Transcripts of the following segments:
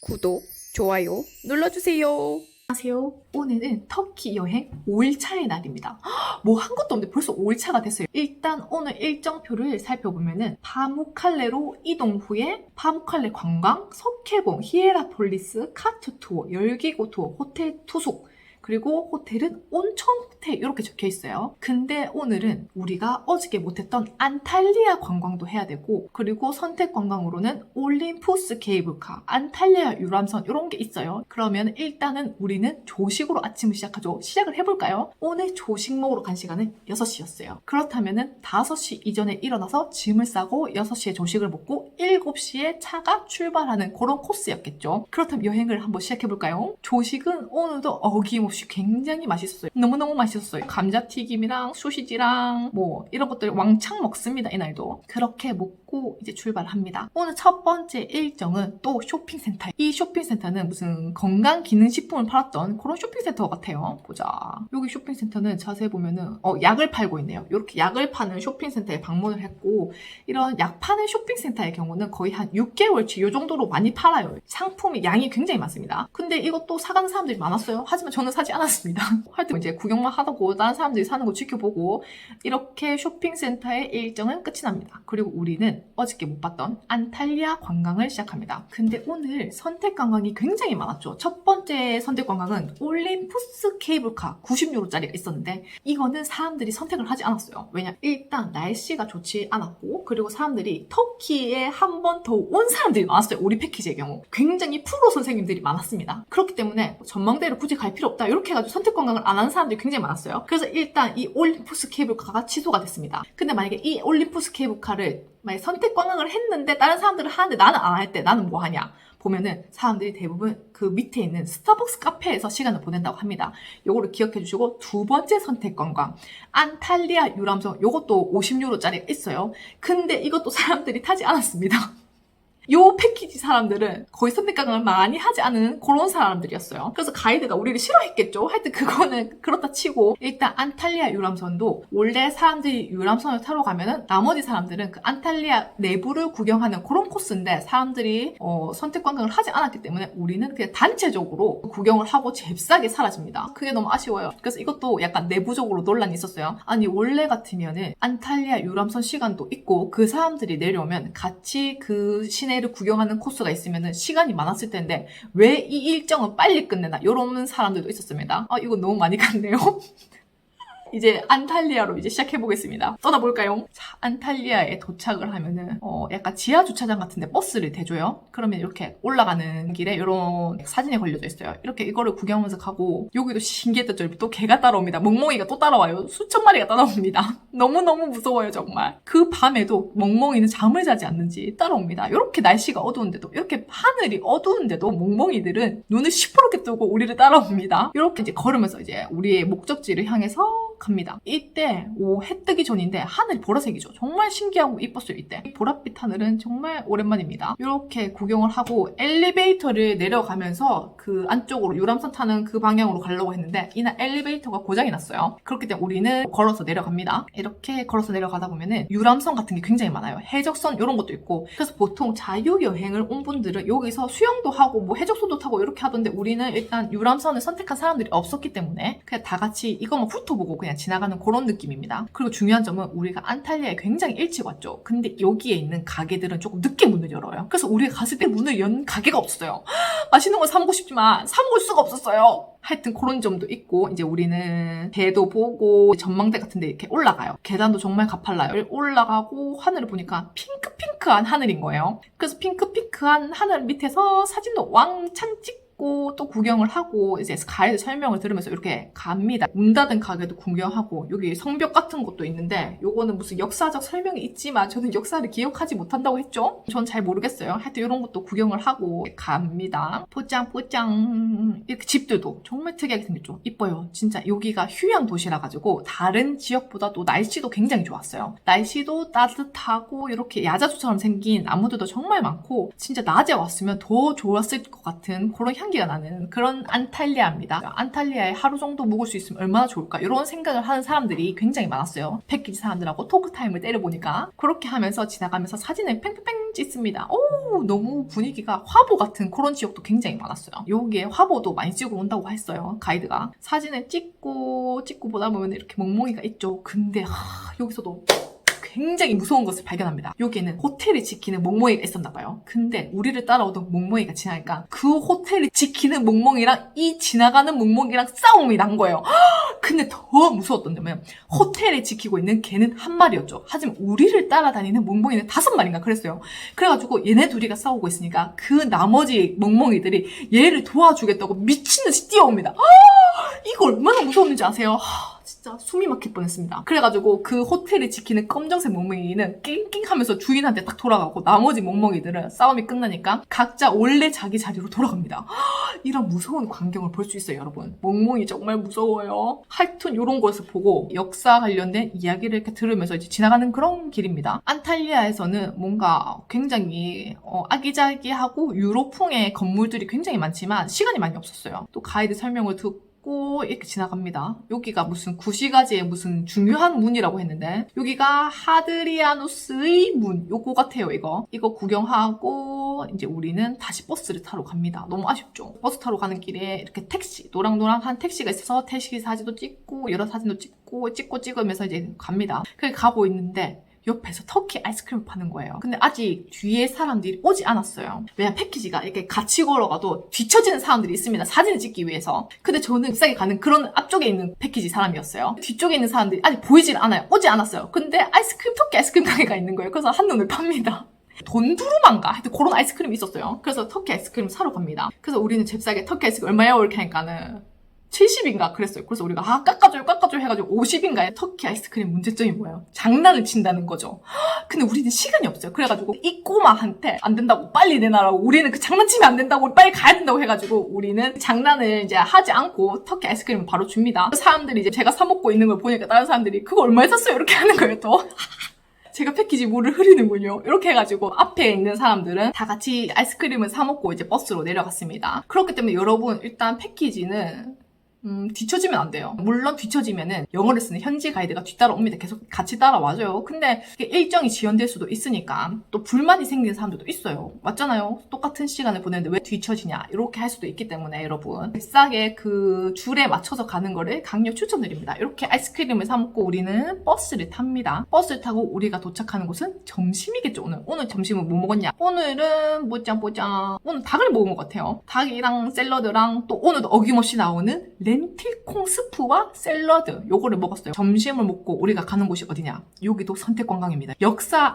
구독, 좋아요 눌러주세요. 안녕하세요. 오늘은 터키 여행 5일차의 날입니다. 뭐 한 것도 없는데 벌써 5일차가 됐어요. 일단 오늘 일정표를 살펴보면은 파무칼레로 이동 후에 파무칼레 관광, 석회봉, 히에라폴리스, 카트 투어, 열기구 투어, 호텔 투숙, 그리고 호텔은 온천 호텔 이렇게 적혀 있어요. 근데 오늘은 우리가 어저께 못했던 안탈리아 관광도 해야 되고, 그리고 선택 관광으로는 올림푸스 케이블카, 안탈리아 유람선 이런 게 있어요. 그러면 일단은 우리는 조식으로 아침을 시작하죠. 시작을 해볼까요? 오늘 조식 먹으러 간 시간은 6시였어요. 그렇다면은 5시 이전에 일어나서 짐을 싸고 6시에 조식을 먹고 7시에 차가 출발하는 그런 코스였겠죠. 그렇다면 여행을 한번 시작해볼까요? 조식은 오늘도 어김없이 굉장히 맛있었어요. 너무너무 맛있었어요. 감자튀김이랑 소시지랑 뭐 이런 것들 왕창 먹습니다. 이날도. 그렇게 먹고 이제 출발합니다. 오늘 첫 번째 일정은 또 쇼핑센터. 이 쇼핑센터는 무슨 건강기능식품을 팔았던 그런 쇼핑센터 같아요. 보자. 여기 쇼핑센터는 자세히 보면은 약을 팔고 있네요. 이렇게 약을 파는 쇼핑센터에 방문을 했고, 이런 약 파는 쇼핑센터의 경우는 거의 한 6개월치 이 정도로 많이 팔아요. 상품이 양이 굉장히 많습니다. 근데 이것도 사가는 사람들이 많았어요. 하지만 저는 사지 않았습니다. 하여튼 이제 구경만 하고 다른 사람들이 사는 거 지켜보고 이렇게 쇼핑센터의 일정은 끝이 납니다. 그리고 우리는 어저께 못 봤던 안탈리아 관광을 시작합니다. 근데 오늘 선택 관광이 굉장히 많았죠. 첫 번째 선택 관광은 올림푸스 케이블카 90유로짜리가 있었는데, 이거는 사람들이 선택을 하지 않았어요. 왜냐? 일단 날씨가 좋지 않았고, 그리고 사람들이 터키에 한 번 더 온 사람들이 많았어요. 우리 패키지의 경우 굉장히 프로 선생님들이 많았습니다. 그렇기 때문에 전망대를 굳이 갈 필요 없다 이렇게 해가지고 선택 관광을 안 하는 사람들이 굉장히 많았어요. 그래서 일단 이 올림푸스 케이블카가 취소가 됐습니다. 근데 만약에 이 올림푸스 케이블카를 만약에 선택 관광을 했는데 다른 사람들은 하는데 나는 안 할 때 나는 뭐 하냐? 보면은 사람들이 대부분 그 밑에 있는 스타벅스 카페에서 시간을 보낸다고 합니다. 요거를 기억해 주시고, 두 번째 선택 관광 안탈리아 유람선, 요것도 50유로짜리 있어요. 근데 이것도 사람들이 타지 않았습니다. 요 패키지 사람들은 거의 선택 관광을 많이 하지 않은 그런 사람들이었어요. 그래서 가이드가 우리를 싫어했겠죠. 하여튼 그거는 그렇다 치고, 일단 안탈리아 유람선도 원래 사람들이 유람선을 타러 가면은 나머지 사람들은 그 안탈리아 내부를 구경하는 그런 코스인데, 사람들이 선택 관광을 하지 않았기 때문에 우리는 그냥 단체적으로 구경을 하고 잽싸게 사라집니다. 그게 너무 아쉬워요. 그래서 이것도 약간 내부적으로 논란이 있었어요. 아니 원래 같으면은 안탈리아 유람선 시간도 있고 그 사람들이 내려오면 같이 그 시내를 구경하는 코스가 있으면 시간이 많았을 텐데 왜 이 일정은 빨리 끝내나, 이런 사람들도 있었습니다. 이거 너무 많이 갔네요. 이제 안탈리아로 이제 시작해보겠습니다. 떠나볼까요? 자, 안탈리아에 도착을 하면은 약간 지하 주차장 같은데 버스를 대줘요. 그러면 이렇게 올라가는 길에 이런 사진이 걸려져 있어요. 이렇게 이거를 구경하면서 가고, 여기도 신기했던 또 개가 따라옵니다. 멍멍이가 또 따라와요. 수천 마리가 따라옵니다. 너무너무 무서워요 정말. 그 밤에도 멍멍이는 잠을 자지 않는지 따라옵니다. 이렇게 날씨가 어두운데도, 이렇게 하늘이 어두운데도 멍멍이들은 눈을 시퍼렇게 뜨고 우리를 따라옵니다. 이렇게 이제 걸으면서 이제 우리의 목적지를 향해서 갑니다. 이때 해 뜨기 전인데 하늘이 보라색이죠. 정말 신기하고 이뻤어요. 이때 보랏빛 하늘은 정말 오랜만입니다. 이렇게 구경을 하고 엘리베이터를 내려가면서 그 안쪽으로 유람선 타는 그 방향으로 가려고 했는데 이날 엘리베이터가 고장이 났어요. 그렇기 때문에 우리는 걸어서 내려갑니다. 이렇게 걸어서 내려가다 보면은 유람선 같은 게 굉장히 많아요. 해적선 이런 것도 있고. 그래서 보통 자유여행을 온 분들은 여기서 수영도 하고 뭐 해적선도 타고 이렇게 하던데, 우리는 일단 유람선을 선택한 사람들이 없었기 때문에 그냥 다 같이 이것만 훑어보고 그냥 지나가는 그런 느낌입니다. 그리고 중요한 점은 우리가 안탈리아에 굉장히 일찍 왔죠. 근데 여기에 있는 가게들은 조금 늦게 문을 열어요. 그래서 우리가 갔을 때 문을 연 가게가 없어요. 맛있는 걸 사 먹고 싶지만 사 먹을 수가 없었어요. 하여튼 그런 점도 있고, 이제 우리는 배도 보고 전망대 같은 데 이렇게 올라가요. 계단도 정말 가팔라요. 올라가고 하늘을 보니까 핑크핑크한 하늘인 거예요. 그래서 핑크핑크한 하늘 밑에서 사진도 왕창 찍고 또 구경을 하고, 이제 가이드 설명을 들으면서 이렇게 갑니다. 문 닫은 가게도 구경하고, 여기 성벽 같은 것도 있는데 요거는 무슨 역사적 설명이 있지만 저는 역사를 기억하지 못한다고 했죠? 전 잘 모르겠어요. 하여튼 이런 것도 구경을 하고 갑니다. 포짱포짱. 이렇게 집들도 정말 특이하게 생겼죠. 이뻐요. 진짜 여기가 휴양 도시라 가지고 다른 지역보다 또 날씨도 굉장히 좋았어요. 날씨도 따뜻하고 이렇게 야자수처럼 생긴 나무들도 정말 많고, 진짜 낮에 왔으면 더 좋았을 것 같은 그런 향 향기가 나는 그런 안탈리아입니다. 안탈리아에 하루 정도 묵을 수 있으면 얼마나 좋을까 이런 생각을 하는 사람들이 굉장히 많았어요. 패키지 사람들하고 토크타임을 때려보니까 그렇게 하면서 지나가면서 사진을 팽팽팽 찍습니다. 오, 너무 분위기가 화보 같은 그런 지역도 굉장히 많았어요. 여기에 화보도 많이 찍어 온다고 했어요. 가이드가. 사진을 찍고 보다 보면 이렇게 멍멍이가 있죠. 근데 여기서도 굉장히 무서운 것을 발견합니다. 여기에는 호텔을 지키는 멍멍이가 있었나 봐요. 근데 우리를 따라오던 멍멍이가 지나니까 그 호텔을 지키는 멍멍이랑 이 지나가는 멍멍이랑 싸움이 난 거예요. 근데 더 무서웠던 점은 호텔을 지키고 있는 걔는 한 마리였죠. 하지만 우리를 따라다니는 멍멍이는 5마리인가 그랬어요. 그래가지고 얘네 둘이가 싸우고 있으니까 그 나머지 멍멍이들이 얘를 도와주겠다고 미친듯이 뛰어옵니다. 이거 얼마나 무서웠는지 아세요? 진짜 숨이 막힐 뻔했습니다. 그래가지고 그 호텔을 지키는 검정색 멍멍이는 낑낑하면서 주인한테 딱 돌아가고 나머지 멍멍이들은 싸움이 끝나니까 각자 원래 자기 자리로 돌아갑니다. 이런 무서운 광경을 볼 수 있어요, 여러분. 멍멍이 정말 무서워요. 하여튼 이런 것을 보고 역사 관련된 이야기를 이렇게 들으면서 이제 지나가는 그런 길입니다. 안탈리아에서는 뭔가 굉장히 아기자기하고 유로풍의 건물들이 굉장히 많지만 시간이 많이 없었어요. 또 가이드 설명을 듣고 이렇게 지나갑니다. 여기가 무슨 구시가지의 무슨 중요한 문이라고 했는데 여기가 하드리아누스의 문 요거 같아요. 이거 구경하고 이제 우리는 다시 버스를 타러 갑니다. 너무 아쉽죠. 버스 타러 가는 길에 이렇게 택시 노랑노랑한 택시가 있어서 택시 사진도 찍고 여러 사진도 찍으면서 이제 갑니다. 그렇게 가고 있는데 옆에서 터키 아이스크림을 파는 거예요. 근데 아직 뒤에 사람들이 오지 않았어요. 왜냐면 패키지가 이렇게 같이 걸어가도 뒤처지는 사람들이 있습니다. 사진을 찍기 위해서. 근데 저는 비싸게 가는 그런 앞쪽에 있는 패키지 사람이었어요. 뒤쪽에 있는 사람들이 아직 보이질 않아요. 오지 않았어요. 근데 터키 아이스크림 가게가 있는 거예요. 그래서 한눈을 팝니다. 돈두루만가 하여튼 그런 아이스크림이 있었어요. 그래서 터키 아이스크림 사러 갑니다. 그래서 우리는 잽싸게 터키 아이스크림 얼마예요? 이렇게 하니까는 70인가 그랬어요. 그래서 우리가 깎아줘요 해가지고 50인가에 터키 아이스크림 문제점이 뭐예요? 장난을 친다는 거죠. 근데 우리는 시간이 없어요. 그래가지고 이 꼬마한테 안 된다고 빨리 내놔라고 우리는 그 장난치면 안 된다고 우리 빨리 가야 된다고 해가지고 우리는 장난을 이제 하지 않고 터키 아이스크림을 바로 줍니다. 사람들이 이제 제가 사 먹고 있는 걸 보니까 다른 사람들이 그거 얼마에 샀어요? 이렇게 하는 거예요 또. 제가 패키지 물을 흐리는군요. 이렇게 해가지고 앞에 있는 사람들은 다 같이 아이스크림을 사 먹고 이제 버스로 내려갔습니다. 그렇기 때문에 여러분 일단 패키지는 뒤처지면 안 돼요. 물론 뒤처지면은 영어를 쓰는 현지 가이드가 뒤따라옵니다. 계속 같이 따라와줘요. 근데 일정이 지연될 수도 있으니까 또 불만이 생기는 사람들도 있어요. 맞잖아요. 똑같은 시간을 보내는데 왜 뒤처지냐 이렇게 할 수도 있기 때문에 여러분 싸게 그 줄에 맞춰서 가는 거를 강력 추천드립니다. 이렇게 아이스크림을 사 먹고 우리는 버스를 탑니다. 버스를 타고 우리가 도착하는 곳은 점심이겠죠. 오늘 점심은 뭐 먹었냐? 오늘은 오늘 닭을 먹은 것 같아요. 닭이랑 샐러드랑 또 오늘도 어김없이 나오는 렌틸콩 스프와 샐러드 요거를 먹었어요. 점심을 먹고 우리가 가는 곳이 어디냐? 여기도 선택관광입니다.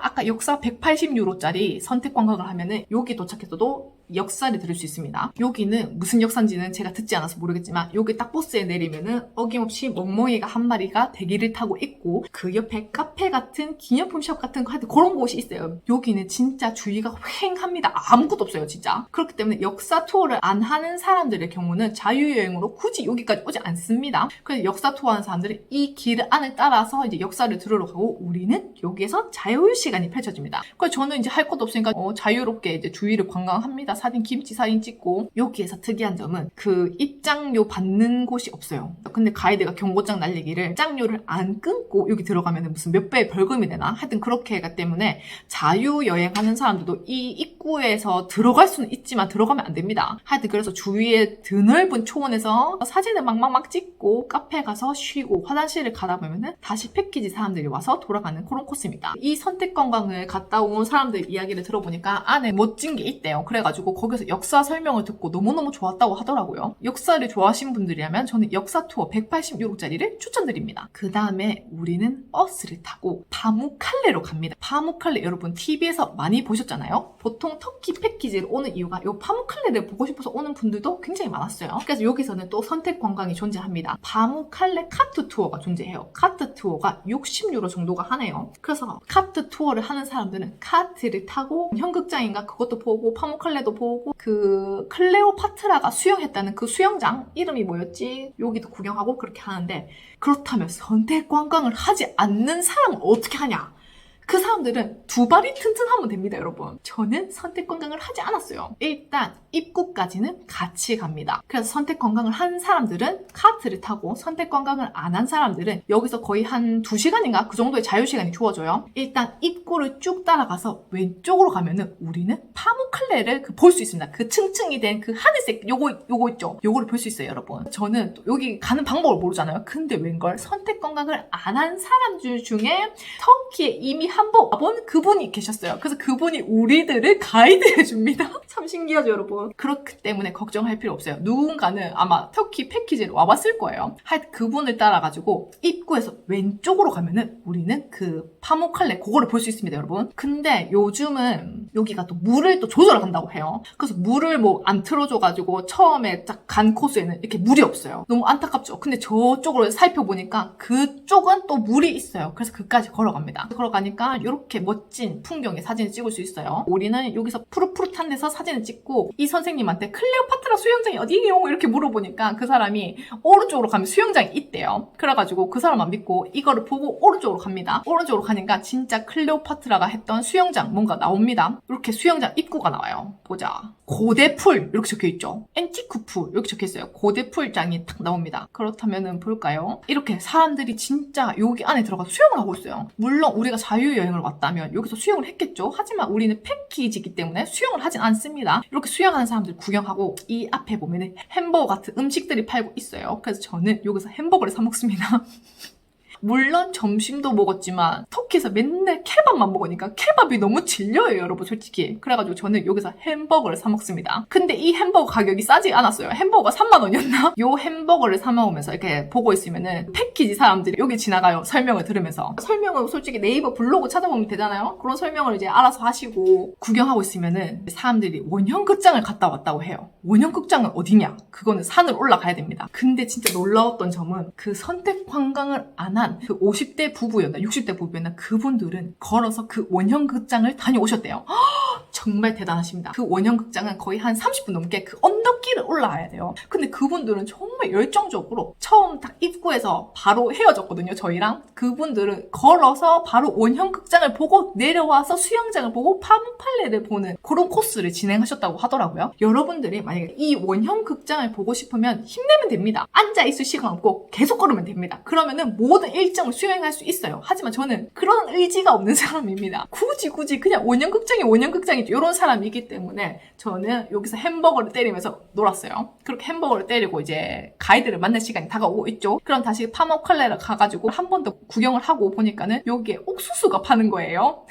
아까 역사 180유로짜리 선택관광을 하면은 여기 도착해서도 역사를 들을 수 있습니다. 여기는 무슨 역사인지는 제가 듣지 않아서 모르겠지만 여기 딱 버스에 내리면은 어김없이 멍멍이가 한 마리가 대기를 타고 있고 그 옆에 카페 같은 기념품숍 같은 거 하여튼 그런 곳이 있어요. 여기는 진짜 주위가 휑합니다. 아무것도 없어요 진짜. 그렇기 때문에 역사 투어를 안 하는 사람들의 경우는 자유여행으로 굳이 여기까지 오지 않습니다. 그래서 역사 투어 하는 사람들은 이 길 안을 따라서 이제 역사를 들으러 가고 우리는 여기에서 자유시간이 펼쳐집니다. 그래서 저는 이제 할 것도 없으니까 자유롭게 이제 주위를 관광합니다. 김치 사진 찍고 여기에서 특이한 점은 그 입장료 받는 곳이 없어요. 근데 가이드가 경고장 날리기를 입장료를 안 끊고 여기 들어가면 무슨 몇 배의 벌금이 되나? 하여튼 그렇게 했기 때문에 자유여행하는 사람들도 이 입구에서 들어갈 수는 있지만 들어가면 안 됩니다. 하여튼 그래서 주위에 드넓은 초원에서 사진을 막 찍고 카페 가서 쉬고 화장실을 가다 보면은 다시 패키지 사람들이 와서 돌아가는 그런 코스입니다. 이 선택관광을 갔다 온 사람들 이야기를 들어보니까 안에 멋진 게 있대요. 그래가지고 거기서 역사 설명을 듣고 너무너무 좋았다고 하더라고요. 역사를 좋아하시는 분들이라면 저는 역사 투어 180유로짜리를 추천드립니다. 그 다음에 우리는 버스를 타고 파무칼레로 갑니다. 파무칼레 여러분 TV에서 많이 보셨잖아요. 보통 터키 패키지를 오는 이유가 이 파무칼레를 보고 싶어서 오는 분들도 굉장히 많았어요. 그래서 여기서는 또 선택 관광이 존재합니다. 파무칼레 카트 투어가 존재해요. 카트 투어가 60유로 정도가 하네요. 그래서 카트 투어를 하는 사람들은 카트를 타고 현극장인가 그것도 보고 파무칼레도 보고 그 클레오파트라가 수영했다는 그 수영장 이름이 뭐였지? 여기도 구경하고 그렇게 하는데 그렇다면 선택 관광을 하지 않는 사람은 어떻게 하냐? 그 사람들은 두 발이 튼튼하면 됩니다, 여러분. 저는 선택 관광을 하지 않았어요. 일단 입구까지는 같이 갑니다. 그래서 선택 관광을 한 사람들은 카트를 타고 선택 관광을 안 한 사람들은 여기서 거의 한 2시간인가 그 정도의 자유시간이 주어져요. 일단 입구를 쭉 따라가서 왼쪽으로 가면은 우리는 파묵칼레를 볼 수 있습니다. 그 층층이 된 그 하늘색 요거 있죠? 요거를 볼 수 있어요, 여러분. 저는 또 여기 가는 방법을 모르잖아요. 근데 웬걸 선택 관광을 안 한 사람들 중에 터키에 이미 한 번 와본 그분이 계셨어요. 그래서 그분이 우리들을 가이드 해줍니다. 참 신기하죠, 여러분. 그렇기 때문에 걱정할 필요 없어요. 누군가는 아마 터키 패키지를 와봤을 거예요. 하여튼 그분을 따라가지고 입구에서 왼쪽으로 가면은 우리는 그 파묵칼레 그거를 볼 수 있습니다, 여러분. 근데 요즘은 여기가 또 물을 또 조절한다고 해요. 그래서 물을 뭐 안 틀어줘가지고 처음에 딱 간 코스에는 이렇게 물이 없어요. 너무 안타깝죠. 근데 저쪽으로 살펴보니까 그쪽은 또 물이 있어요. 그래서 그까지 걸어갑니다. 걸어가니까 이렇게 멋진 풍경의 사진을 찍을 수 있어요. 우리는 여기서 푸릇푸릇한 데서 사진을 찍고 이 선생님한테 클레오파트라 수영장이 어디요? 이렇게 물어보니까 그 사람이 오른쪽으로 가면 수영장이 있대요. 그래가지고 그 사람 안 믿고 이거를 보고 오른쪽으로 갑니다. 오른쪽으로 가니까 진짜 클레오파트라가 했던 수영장 뭔가 나옵니다. 이렇게 수영장 입구가 나와요. 보자. 고대풀 이렇게 적혀있죠. 앤티쿠프 이렇게 적혀있어요. 고대풀장이 딱 나옵니다. 그렇다면은 볼까요? 이렇게 사람들이 진짜 여기 안에 들어가서 수영을 하고 있어요. 물론 우리가 자유여행을 왔다면 여기서 수영을 했겠죠. 하지만 우리는 패키지이기 때문에 수영을 하진 않습니다. 이렇게 수영하는 사람들 구경하고 이 앞에 보면은 햄버거 같은 음식들이 팔고 있어요. 그래서 저는 여기서 햄버거를 사 먹습니다. 물론 점심도 먹었지만 터키에서 맨날 케밥만 먹으니까 케밥이 너무 질려요, 여러분, 솔직히. 그래가지고 저는 여기서 햄버거를 사 먹습니다. 근데 이 햄버거 가격이 싸지 않았어요. 햄버거가 3만 원이었나? 요 햄버거를 사 먹으면서 이렇게 보고 있으면은 패키지 사람들이 여기 지나가요. 설명을 들으면서. 설명은 솔직히 네이버 블로그 찾아보면 되잖아요. 그런 설명을 이제 알아서 하시고 구경하고 있으면은 사람들이 원형극장을 갔다 왔다고 해요. 원형극장은 어디냐? 그거는 산을 올라가야 됩니다. 근데 진짜 놀라웠던 점은 그 선택 관광을 안 한 그 50대 부부였나 60대 부부였나 그분들은 걸어서 그 원형극장을 다녀오셨대요. 정말 대단하십니다. 그 원형극장은 거의 한 30분 넘게 그 언덕길을 올라와야 돼요. 근데 그분들은 정말 열정적으로 처음 딱 입구에서 바로 헤어졌거든요, 저희랑. 그분들은 걸어서 바로 원형극장을 보고 내려와서 수영장을 보고 파묵칼레를 보는 그런 코스를 진행하셨다고 하더라고요. 여러분들이 만약에 이 원형극장을 보고 싶으면 힘내면 됩니다. 앉아있을 시간 없고 계속 걸으면 됩니다. 그러면은 모든 일정을 수행할 수 있어요. 하지만 저는 그런 의지가 없는 사람입니다. 굳이 그냥 원형극장이 이런 사람이기 때문에 저는 여기서 햄버거를 때리면서 놀았어요. 그렇게 햄버거를 때리고 이제 가이드를 만날 시간이 다가오고 있죠. 그럼 다시 파묵칼레를 가가지고 한 번 더 구경을 하고 보니까는 여기에 옥수수가 파는 거예요.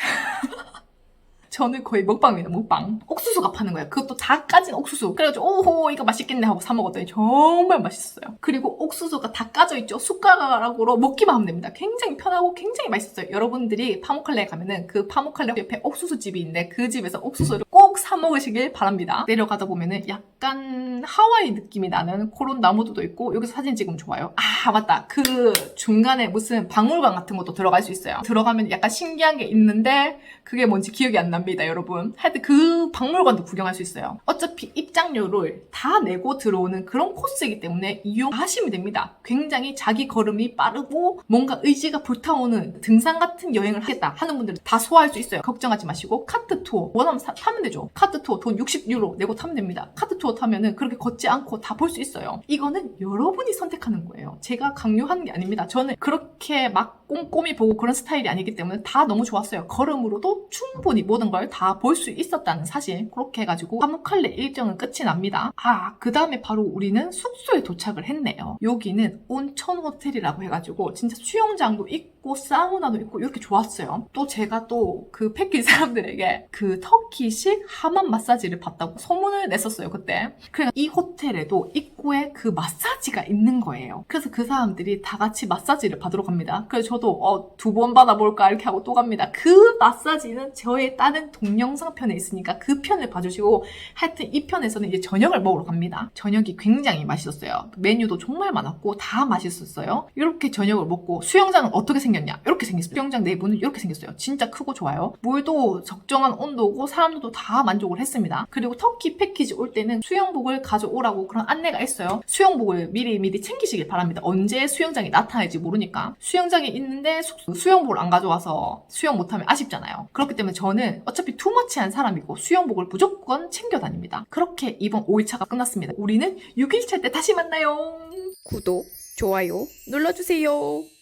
저는 거의 먹방입니다, 먹방. 옥수수가 파는 거예요. 그것도 다 까진 옥수수. 그래가지고 오호 이거 맛있겠네 하고 사 먹었더니 정말 맛있었어요. 그리고 옥수수가 다 까져 있죠. 숟가락으로 먹기만 하면 됩니다. 굉장히 편하고 굉장히 맛있었어요. 여러분들이 파묵칼레에 가면은 그 파묵칼레 옆에 옥수수 집이 있는데 그 집에서 옥수수를 꼭 사 먹으시길 바랍니다. 내려가다 보면은 약간 하와이 느낌이 나는 그런 나무도 있고 여기서 사진 찍으면 좋아요. 아 맞다. 그 중간에 무슨 박물관 같은 것도 들어갈 수 있어요. 들어가면 약간 신기한 게 있는데 그게 뭔지 기억이 안 납니다, 여러분. 하여튼 그 박물관도 구경할 수 있어요. 어차피 입장료를 다 내고 들어오는 그런 코스이기 때문에 이용하시면 됩니다. 굉장히 자기 걸음이 빠르고 뭔가 의지가 불타오는 등산 같은 여행을 하겠다 하는 분들은 다 소화할 수 있어요. 걱정하지 마시고 카트 투어 원하면 타면 되죠. 카트 투어 돈 60유로 내고 타면 됩니다. 카트 투어 타면은 그렇게 걷지 않고 다 볼 수 있어요. 이거는 여러분이 선택하는 거예요. 제가 강요하는 게 아닙니다. 저는 그렇게 막 꼼꼼히 보고 그런 스타일이 아니기 때문에 다 너무 좋았어요. 걸음으로도 충분히 모든 걸 다 볼 수 있었다는 사실. 그렇게 해가지고 파묵칼레 일정은 끝이 납니다. 그 다음에 바로 우리는 숙소에 도착을 했네요. 여기는 온천 호텔이라고 해가지고 진짜 수영장도 있고 사우나도 있고 이렇게 좋았어요. 또 제가 또 그 패키지 사람들에게 그 터키식 하맘 마사지를 받다고 소문을 냈었어요, 그때. 그래서 이 호텔에도 입구에 그 마사지가 있는 거예요. 그래서 그 사람들이 다 같이 마사지를 받으러 갑니다. 그래서 저도 2번 받아볼까 이렇게 하고 또 갑니다. 그 마사지는 저의 다른 동영상 편에 있으니까 그 편을 봐주시고 하여튼 이 편에서는 이제 저녁을 먹으러 갑니다. 저녁이 굉장히 맛있었어요. 메뉴도 정말 많았고 다 맛있었어요. 이렇게 저녁을 먹고 수영장은 어떻게 생겼냐? 이렇게 생겼어요. 수영장 내부는 이렇게 생겼어요. 진짜 크고 좋아요. 물도 적정한 온도고 사람들도 다 만족을 했습니다. 그리고 터키 패키지 올 때는 수영복을 가져오라고 그런 안내가 했어요. 수영복을 미리 챙기시길 바랍니다. 언제 수영장이 나타날지 모르니까. 수영장에 있는데 수영복을 안 가져와서 수영 못하면 아쉽잖아요. 그렇기 때문에 저는 어차피 투머치한 사람이고 수영복을 무조건 챙겨 다닙니다. 그렇게 이번 5일차가 끝났습니다. 우리는 6일차 때 다시 만나요. 구독, 좋아요 눌러주세요.